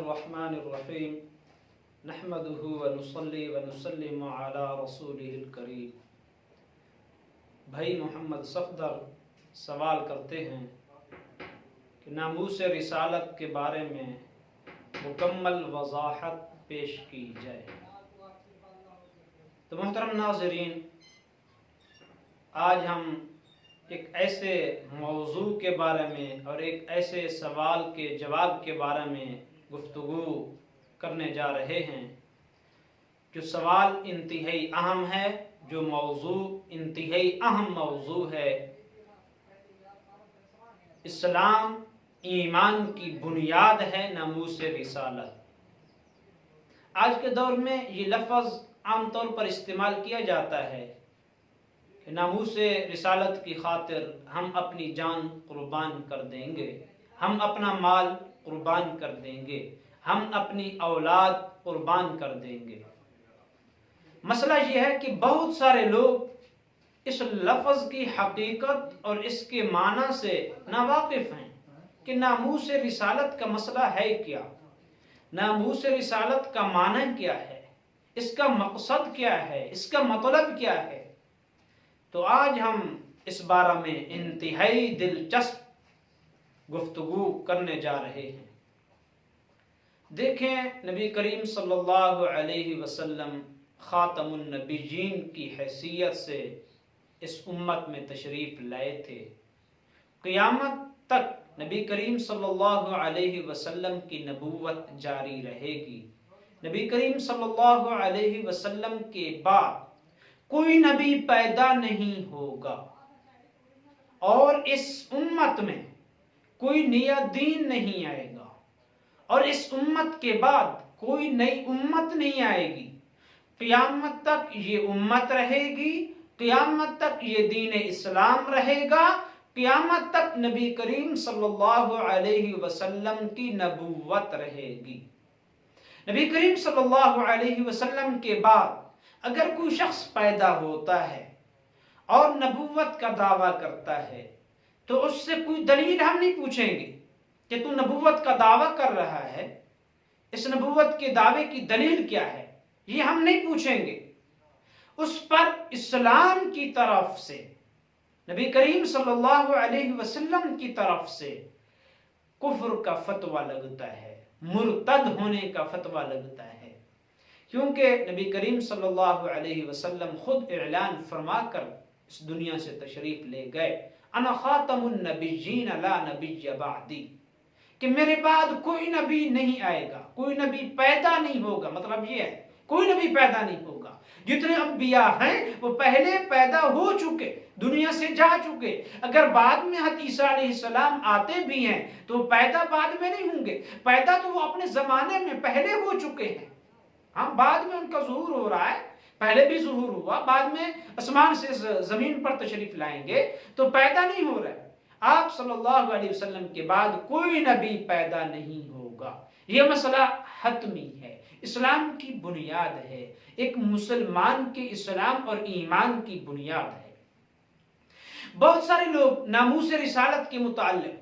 الرحمن الرحیم نحمده ونصلی ونسلم علی رسوله الکریم۔ بھائی محمد صفدر سوال کرتے ہیں کہ ناموس رسالت کے بارے میں مکمل وضاحت پیش کی جائے۔ تو محترم ناظرین، آج ہم ایک ایسے موضوع کے بارے میں اور ایک ایسے سوال کے جواب کے بارے میں گفتگو کرنے جا رہے ہیں جو سوال انتہائی اہم ہے، جو موضوع انتہائی اہم موضوع ہے۔ اسلام ایمان کی بنیاد ہے ناموس رسالت۔ آج کے دور میں یہ لفظ عام طور پر استعمال کیا جاتا ہے کہ ناموس رسالت کی خاطر ہم اپنی جان قربان کر دیں گے، ہم اپنا مال قربان کر دیں گے، ہم اپنی اولاد قربان کر دیں گے۔ مسئلہ یہ ہے کہ بہت سارے لوگ اس لفظ کی حقیقت اور اس کے معنی سے ناواقف ہیں کہ ناموس رسالت کا مسئلہ ہے کیا، ناموس رسالت کا معنی کیا ہے، اس کا مقصد کیا ہے، اس کا مطلب کیا ہے۔ تو آج ہم اس بارے میں انتہائی دلچسپ گفتگو کرنے جا رہے ہیں۔ دیکھیں، نبی کریم صلی اللہ علیہ وسلم خاتم النبیین کی حیثیت سے اس امت میں تشریف لائے تھے۔ قیامت تک نبی کریم صلی اللہ علیہ وسلم کی نبوت جاری رہے گی۔ نبی کریم صلی اللہ علیہ وسلم کے بعد کوئی نبی پیدا نہیں ہوگا، اور اس امت میں کوئی نیا دین نہیں آئے گا، اور اس امت کے بعد کوئی نئی امت نہیں آئے گی۔ قیامت تک یہ امت رہے گی، قیامت تک یہ دین اسلام رہے گا، قیامت تک نبی کریم صلی اللہ علیہ وسلم کی نبوت رہے گی۔ نبی کریم صلی اللہ علیہ وسلم کے بعد اگر کوئی شخص پیدا ہوتا ہے اور نبوت کا دعویٰ کرتا ہے تو اس سے کوئی دلیل ہم نہیں پوچھیں گے کہ تو نبوت کا دعویٰ کر رہا ہے، اس نبوت کے دعوے کی دلیل کیا ہے، یہ ہم نہیں پوچھیں گے۔ اس پر اسلام کی طرف سے، نبی کریم صلی اللہ علیہ وسلم کی طرف سے کفر کا فتویٰ لگتا ہے، مرتد ہونے کا فتویٰ لگتا ہے، کیونکہ نبی کریم صلی اللہ علیہ وسلم خود اعلان فرما کر اس دنیا سے تشریف لے گئے، انا خاتم النبیین لا نبی بعدی، کہ میرے بعد کوئی نبی نہیں آئے گا، کوئی نبی پیدا نہیں ہوگا۔ مطلب یہ ہے کوئی نبی پیدا نہیں ہوگا، جتنے انبیاء ہیں وہ پہلے پیدا ہو چکے، دنیا سے جا چکے۔ اگر بعد میں حضرت عیسیٰ علیہ السلام آتے بھی ہیں تو پیدا بعد میں نہیں ہوں گے، پیدا تو وہ اپنے زمانے میں پہلے ہو چکے ہیں۔ ہاں، بعد میں ان کا ظہور ہو رہا ہے، پہلے بھی ظہور ہوا، بعد میں آسمان سے زمین پر تشریف لائیں گے، تو پیدا نہیں ہو رہا ہے۔ آپ صلی اللہ علیہ وسلم کے بعد کوئی نبی پیدا نہیں ہوگا، یہ مسئلہ حتمی ہے، اسلام کی بنیاد ہے، ایک مسلمان کے اسلام اور ایمان کی بنیاد ہے۔ بہت سارے لوگ ناموس رسالت کے متعلق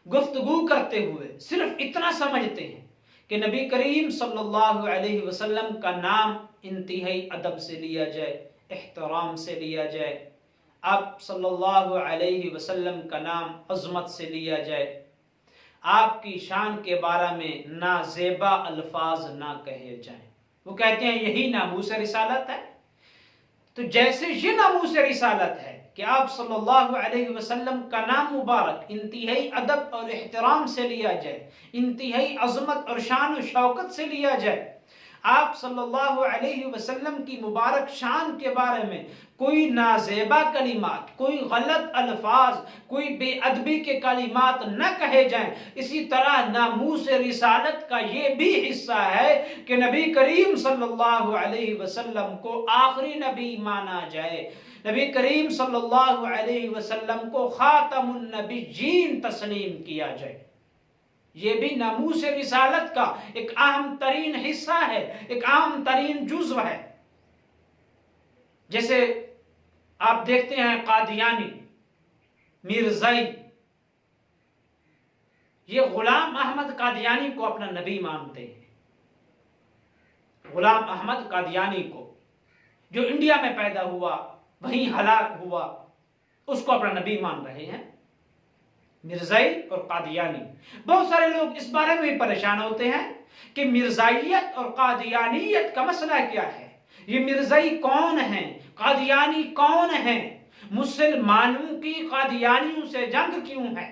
گفتگو کرتے ہوئے صرف اتنا سمجھتے ہیں کہ نبی کریم صلی اللہ علیہ وسلم کا نام انتہائی ادب سے لیا جائے، احترام سے لیا جائے، آپ صلی اللہ علیہ وسلم کا نام عظمت سے لیا جائے، آپ کی شان کے بارے میں نازیبا الفاظ نہ کہے جائیں۔ وہ کہتے ہیں یہی ناموس رسالت ہے۔ تو جیسے یہ ناموس رسالت ہے کہ آپ صلی اللہ علیہ وسلم کا نام مبارک انتہائی ادب اور احترام سے لیا جائے، انتہائی عظمت اور شان و شوکت سے لیا جائے، آپ صلی اللہ علیہ وسلم کی مبارک شان کے بارے میں کوئی نازیبا کلمات، کوئی غلط الفاظ، کوئی بے ادبی کے کلمات نہ کہے جائیں، اسی طرح ناموس رسالت کا یہ بھی حصہ ہے کہ نبی کریم صلی اللہ علیہ وسلم کو آخری نبی مانا جائے، نبی کریم صلی اللہ علیہ وسلم کو خاتم النبیین تسلیم کیا جائے۔ یہ بھی ناموس رسالت کا ایک اہم ترین حصہ ہے، ایک اہم ترین جزو ہے۔ جیسے آپ دیکھتے ہیں قادیانی، مرزائی، یہ غلام احمد قادیانی کو اپنا نبی مانتے ہیں، غلام احمد قادیانی کو جو انڈیا میں پیدا ہوا وہیں ہلاک ہوا، اس کو اپنا نبی مان رہے ہیں، مرزائی اور قادیانی۔ بہت سارے لوگ اس بارے میں پریشان ہوتے ہیں کہ مرزائیت اور قادیانیت کا مسئلہ کیا ہے، یہ مرزائی کون ہیں، قادیانی کون ہیں، مسلمانوں کی قادیانیوں سے جنگ کیوں ہے،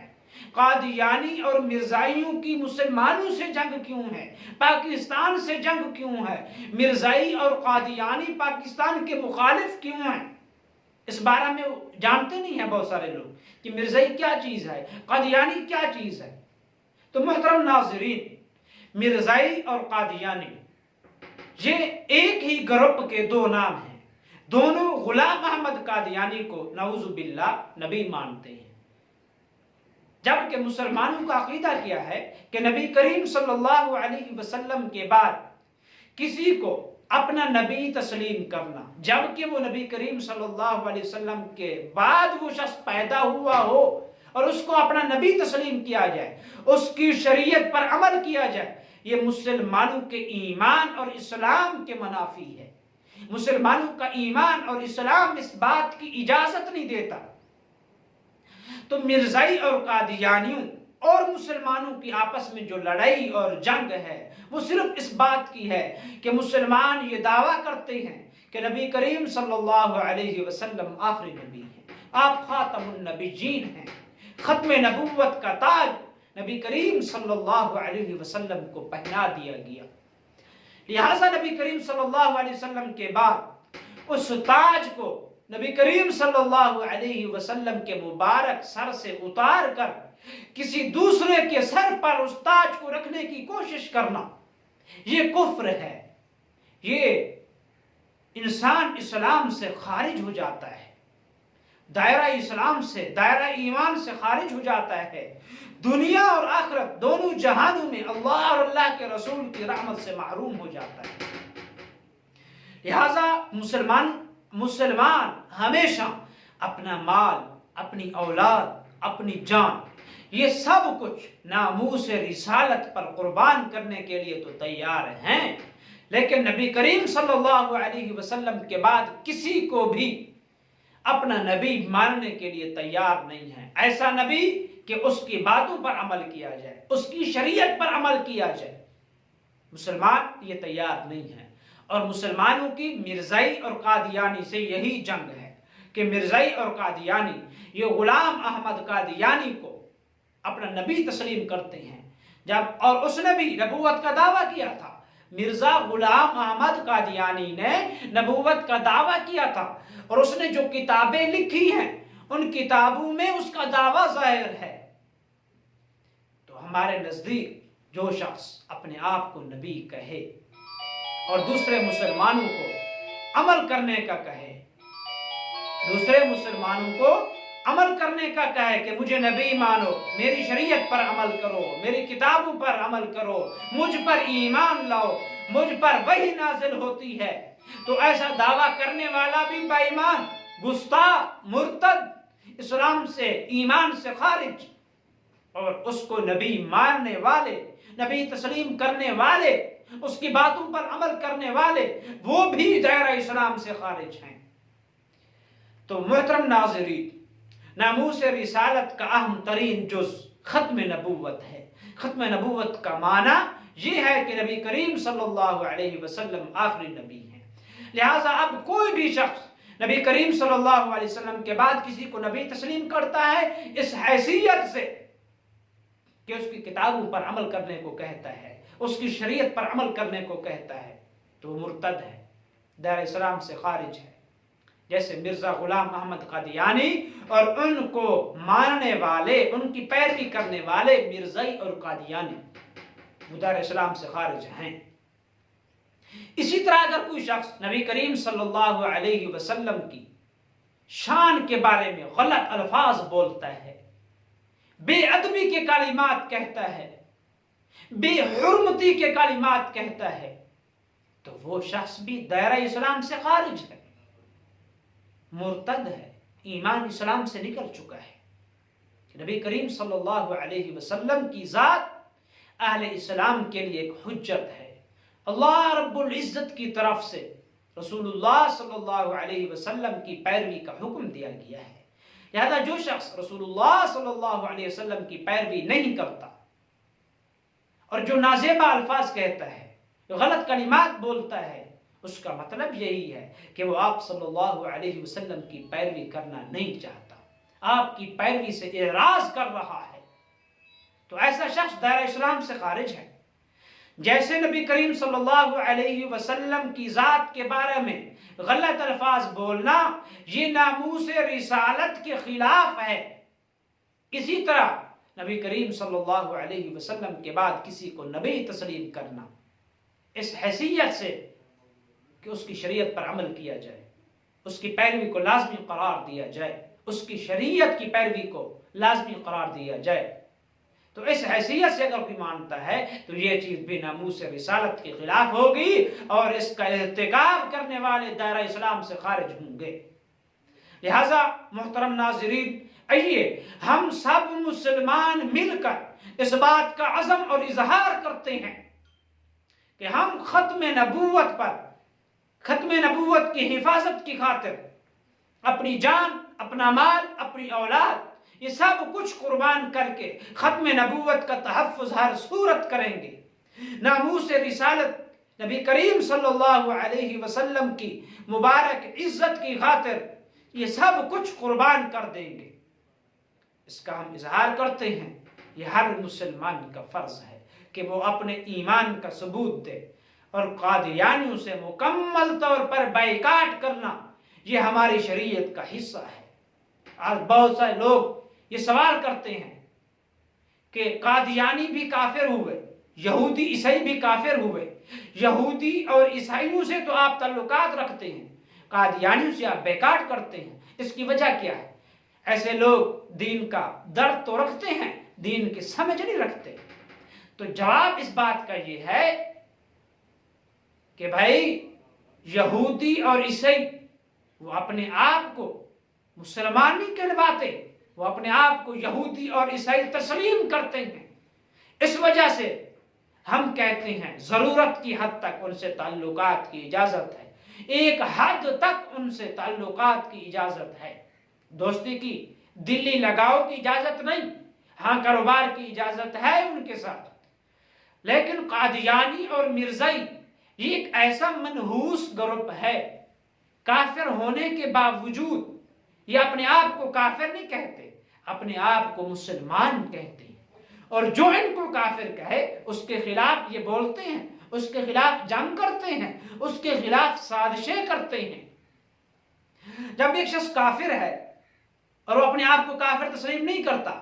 قادیانی اور مرزائیوں کی مسلمانوں سے جنگ کیوں ہے، پاکستان سے جنگ کیوں ہے، مرزائی اور قادیانی پاکستان کے مخالف کیوں ہیں؟ اس بارے میں جانتے نہیں ہیں بہت سارے لوگ کہ مرزائی کیا چیز ہے، قادیانی کیا چیز ہے۔ تو محترم ناظرین، مرزائی اور قادیانی یہ ایک ہی گروپ کے دو نام ہیں، دونوں غلام احمد قادیانی کو نعوذ باللہ نبی مانتے ہیں، جبکہ مسلمانوں کا عقیدہ کیا ہے کہ نبی کریم صلی اللہ علیہ وسلم کے بعد کسی کو اپنا نبی تسلیم کرنا، جبکہ وہ نبی کریم صلی اللہ علیہ وسلم کے بعد وہ شخص پیدا ہوا ہو اور اس کو اپنا نبی تسلیم کیا جائے، اس کی شریعت پر عمل کیا جائے، یہ مسلمانوں کے ایمان اور اسلام کے منافی ہے۔ مسلمانوں کا ایمان اور اسلام اس بات کی اجازت نہیں دیتا۔ تو مرزائی اور قادیانیوں اور مسلمانوں کی آپس میں جو لڑائی اور جنگ ہے وہ صرف اس بات کی ہے کہ مسلمان یہ دعویٰ کرتے ہیں کہ نبی کریم صلی اللہ علیہ وسلم آخری نبی ہیں، آپ خاتم النبیین ہیں، ختم نبوت کا تاج نبی کریم صلی اللہ علیہ وسلم کو پہنا دیا گیا، لہذا نبی کریم صلی اللہ علیہ وسلم کے بعد اس تاج کو نبی کریم صلی اللہ علیہ وسلم کے مبارک سر سے اتار کر کسی دوسرے کے سر پر اس تاج کو رکھنے کی کوشش کرنا یہ کفر ہے، یہ انسان اسلام سے خارج ہو جاتا ہے، دائرہ اسلام سے، دائرہ ایمان سے خارج ہو جاتا ہے، دنیا اور آخرت دونوں جہانوں میں اللہ اور اللہ کے رسول کی رحمت سے محروم ہو جاتا ہے۔ لہذا مسلمان ہمیشہ اپنا مال، اپنی اولاد، اپنی جان، یہ سب کچھ ناموس رسالت پر قربان کرنے کے لیے تو تیار ہیں، لیکن نبی کریم صلی اللہ علیہ وسلم کے بعد کسی کو بھی اپنا نبی ماننے کے لیے تیار نہیں ہے، ایسا نبی کہ اس کی باتوں پر عمل کیا جائے، اس کی شریعت پر عمل کیا جائے، مسلمان یہ تیار نہیں ہے۔ اور مسلمانوں کی مرزائی اور قادیانی سے یہی جنگ ہے کہ مرزائی اور قادیانی یہ غلام احمد قادیانی کو اپنا نبی تسلیم کرتے ہیں، اور اس نے بھی نبوت کا دعویٰ کیا تھا، مرزا غلام احمد قادیانی نے نبوت کا دعویٰ کیا تھا، اور اس نے جو کتابیں لکھی ہیں ان کتابوں میں اس کا دعویٰ ظاہر ہے۔ تو ہمارے نزدیک جو شخص اپنے آپ کو نبی کہے اور دوسرے مسلمانوں کو عمل کرنے کا کہے، دوسرے مسلمانوں کو عمل کرنے کا کہے کہ مجھے نبی مانو، میری شریعت پر عمل کرو، میری کتابوں پر عمل کرو، مجھ پر ایمان لاؤ، مجھ پر وحی نازل ہوتی ہے، تو ایسا دعویٰ کرنے والا بھی بے ایمان، گستاخ، مرتد، اسلام سے، ایمان سے خارج، اور اس کو نبی ماننے والے، نبی تسلیم کرنے والے، اس کی باتوں پر عمل کرنے والے، وہ بھی دائرہ اسلام سے خارج ہیں۔ تو محترم ناظرین، ناموس رسالت کا اہم ترین جز ختم نبوت ہے۔ ختم نبوت کا معنی یہ ہے کہ نبی کریم صلی اللہ علیہ وسلم آخری نبی ہیں، لہٰذا اب کوئی بھی شخص نبی کریم صلی اللہ علیہ وسلم کے بعد کسی کو نبی تسلیم کرتا ہے اس حیثیت سے کہ اس کی کتابوں پر عمل کرنے کو کہتا ہے، اس کی شریعت پر عمل کرنے کو کہتا ہے، تو وہ مرتد ہے، دائرہ اسلام سے خارج ہے، جیسے مرزا غلام احمد قادیانی اور ان کو ماننے والے، ان کی پیروی کرنے والے مرزائی اور قادیانی وہ دائرہ اسلام سے خارج ہیں۔ اسی طرح اگر کوئی شخص نبی کریم صلی اللہ علیہ وسلم کی شان کے بارے میں غلط الفاظ بولتا ہے، بے ادبی کے کلمات کہتا ہے، بے حرمتی کے کلمات کہتا ہے، تو وہ شخص بھی دائرہ اسلام سے خارج ہے، مرتد ہے، ایمان اسلام سے نکل چکا ہے، نبی کریم صلی اللہ علیہ وسلم کی ذات اہل اسلام کے لیے ایک حجت ہے۔ اللہ رب العزت کی طرف سے رسول اللہ صلی اللہ علیہ وسلم کی پیروی کا حکم دیا گیا ہے، لہذا جو شخص رسول اللہ صلی اللہ علیہ وسلم کی پیروی نہیں کرتا اور جو نازیبہ الفاظ کہتا ہے، جو غلط کلمات بولتا ہے، اس کا مطلب یہی ہے کہ وہ آپ صلی اللہ علیہ وسلم کی پیروی کرنا نہیں چاہتا، آپ کی پیروی سے اعراض کر رہا ہے، تو ایسا شخص دائرہ اسلام سے خارج ہے۔ جیسے نبی کریم صلی اللہ علیہ وسلم کی ذات کے بارے میں غلط الفاظ بولنا یہ ناموس رسالت کے خلاف ہے، اسی طرح نبی کریم صلی اللہ علیہ وسلم کے بعد کسی کو نبی تسلیم کرنا اس حیثیت سے کہ اس کی شریعت پر عمل کیا جائے، اس کی پیروی کو لازمی قرار دیا جائے، اس کی شریعت کی پیروی کو لازمی قرار دیا جائے، تو اس حیثیت سے اگر کوئی مانتا ہے تو یہ چیز بھی ناموس رسالت کے خلاف ہوگی اور اس کا ارتکاب کرنے والے دائرہ اسلام سے خارج ہوں گے۔ لہذا محترم ناظرین، آئیے ہم سب مسلمان مل کر اس بات کا عزم اور اظہار کرتے ہیں کہ ہم ختم نبوت پر، ختم نبوت کی حفاظت کی خاطر اپنی جان، اپنا مال، اپنی اولاد، یہ سب کچھ قربان کر کے ختم نبوت کا تحفظ ہر صورت کریں گے۔ ناموس رسالت نبی کریم صلی اللہ علیہ وسلم کی مبارک عزت کی خاطر یہ سب کچھ قربان کر دیں گے۔ اس کا ہم اظہار کرتے ہیں، یہ ہر مسلمان کا فرض ہے کہ وہ اپنے ایمان کا ثبوت دے، اور قادیانیوں سے مکمل طور پر بائیکاٹ کرنا یہ ہماری شریعت کا حصہ ہے۔ آج بہت سارے لوگ یہ سوال کرتے ہیں کہ قادیانی بھی کافر ہوئے، یہودی عیسائی بھی کافر ہوئے، یہودی اور عیسائیوں سے تو آپ تعلقات رکھتے ہیں، قادیانیوں سے آپ بائیکاٹ کرتے ہیں، اس کی وجہ کیا ہے؟ ایسے لوگ دین کا درد تو رکھتے ہیں، دین کی سمجھ نہیں رکھتے۔ تو جواب اس بات کا یہ ہے کہ بھائی یہودی اور عیسائی وہ اپنے آپ کو مسلمان نہیں کہلواتے، وہ اپنے آپ کو یہودی اور عیسائی تسلیم کرتے ہیں، اس وجہ سے ہم کہتے ہیں ضرورت کی حد تک ان سے تعلقات کی اجازت ہے، ایک حد تک ان سے تعلقات کی اجازت ہے، دوستی کی، دلی لگاؤ کی اجازت نہیں، ہاں کاروبار کی اجازت ہے ان کے ساتھ۔ لیکن قادیانی اور مرزائی یہ ایک ایسا منحوس گروپ ہے، کافر ہونے کے باوجود یہ اپنے آپ کو کافر نہیں کہتے، اپنے آپ کو مسلمان کہتے ہیں، اور جو ان کو کافر کہے اس کے خلاف یہ بولتے ہیں، اس کے خلاف جنگ کرتے ہیں، اس کے خلاف سازشیں کرتے ہیں۔ جب ایک شخص کافر ہے اور وہ اپنے آپ کو کافر تسلیم نہیں کرتا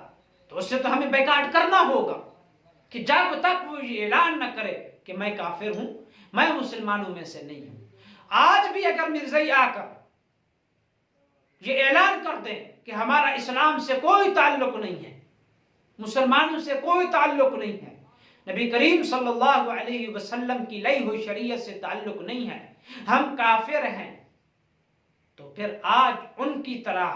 تو اس سے تو ہمیں بائیکاٹ کرنا ہوگا، کہ جب تک وہ یہ اعلان نہ کرے کہ میں کافر ہوں، میں مسلمانوں میں سے نہیں ہوں۔ آج بھی اگر مرزائی آ کر یہ اعلان کر دیں کہ ہمارا اسلام سے کوئی تعلق نہیں ہے، مسلمانوں سے کوئی تعلق نہیں ہے، نبی کریم صلی اللہ علیہ وسلم کی لائی ہوئی شریعت سے تعلق نہیں ہے، ہم کافر ہیں، تو پھر آج ان کی طرح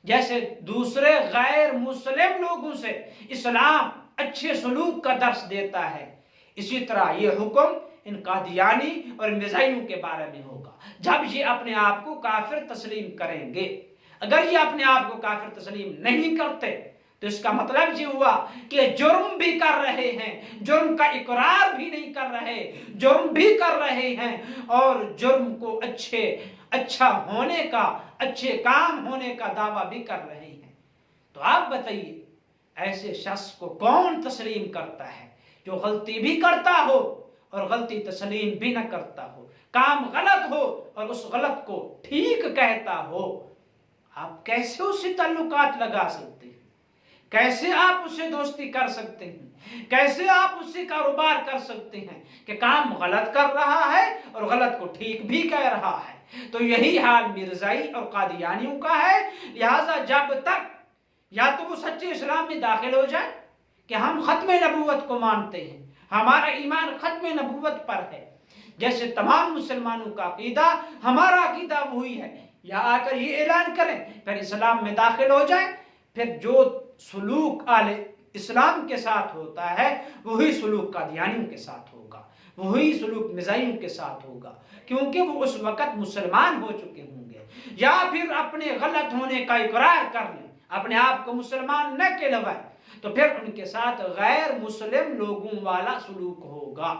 جیسے دوسرے غیر مسلم لوگوں سے اسلام اچھے سلوک کا درس دیتا ہے، اسی طرح یہ حکم ان قادیانی اور مرزائیوں کے بارے میں ہوگا جب یہ اپنے آپ کو کافر تسلیم کریں گے۔ اگر یہ اپنے آپ کو کافر تسلیم نہیں کرتے تو اس کا مطلب یہ ہوا کہ جرم بھی کر رہے ہیں، جرم کا اقرار بھی نہیں کر رہے، جرم بھی کر رہے ہیں، اور جرم کو اچھا ہونے کا، اچھے کام ہونے کا دعویٰ بھی کر رہے ہیں۔ تو آپ بتائیے ایسے شخص کو کون تسلیم کرتا ہے جو غلطی بھی کرتا ہو اور غلطی تسلیم بھی نہ کرتا ہو، کام غلط ہو اور اس غلط کو ٹھیک کہتا ہو؟ آپ کیسے اس سے تعلقات لگا سکتے ہیں؟ کیسے آپ اس سے دوستی کر سکتے ہیں؟ کیسے آپ اس سے کاروبار کر سکتے ہیں کہ کام غلط کر رہا ہے اور غلط کو ٹھیک بھی کہہ رہا ہے؟ تو یہی حال مرزائی اور قادیانیوں کا ہے۔ لہٰذا جب تک یا تو وہ سچے اسلام میں داخل ہو جائے کہ ہم ختم نبوت کو مانتے ہیں، ہمارا ایمان ختم نبوت پر ہے، جیسے تمام مسلمانوں کا عقیدہ، ہمارا عقیدہ وہی ہے، یا آ کر یہ اعلان کریں پھر اسلام میں داخل ہو جائیں، پھر جو سلوک آل اسلام کے ساتھ ہوتا ہے وہی سلوک قادیانیوں کے ساتھ ہوگا، وہی سلوک مزائیوں کے ساتھ ہوگا، کیونکہ وہ اس وقت مسلمان ہو چکے ہوں گے، یا پھر اپنے غلط ہونے کا اقرار کر لیں، اپنے آپ کو مسلمان نہ کہلوائیں، تو پھر ان کے ساتھ غیر مسلم لوگوں والا سلوک ہوگا۔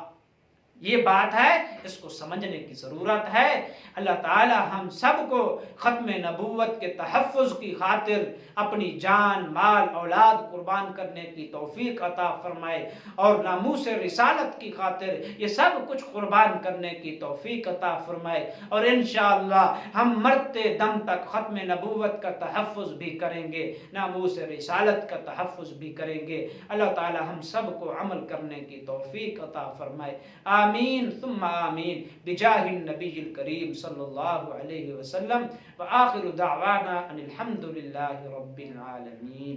یہ بات ہے، اس کو سمجھنے کی ضرورت ہے۔ اللہ تعالی ہم سب کو ختم نبوت کے تحفظ کی خاطر اپنی جان، مال، اولاد قربان کرنے کی توفیق عطا فرمائے، اور ناموس رسالت کی خاطر یہ سب کچھ قربان کرنے کی توفیق عطا فرمائے، اور انشاءاللہ ہم مرتے دم تک ختم نبوت کا تحفظ بھی کریں گے، ناموس رسالت کا تحفظ بھی کریں گے۔ اللہ تعالی ہم سب کو عمل کرنے کی توفیق عطا فرمائے، آمین ثم آمین، بجاہ النبی الکریم صلی اللہ علیہ وسلم، وآخر دعوانا ان الحمد للہ رب العالمین۔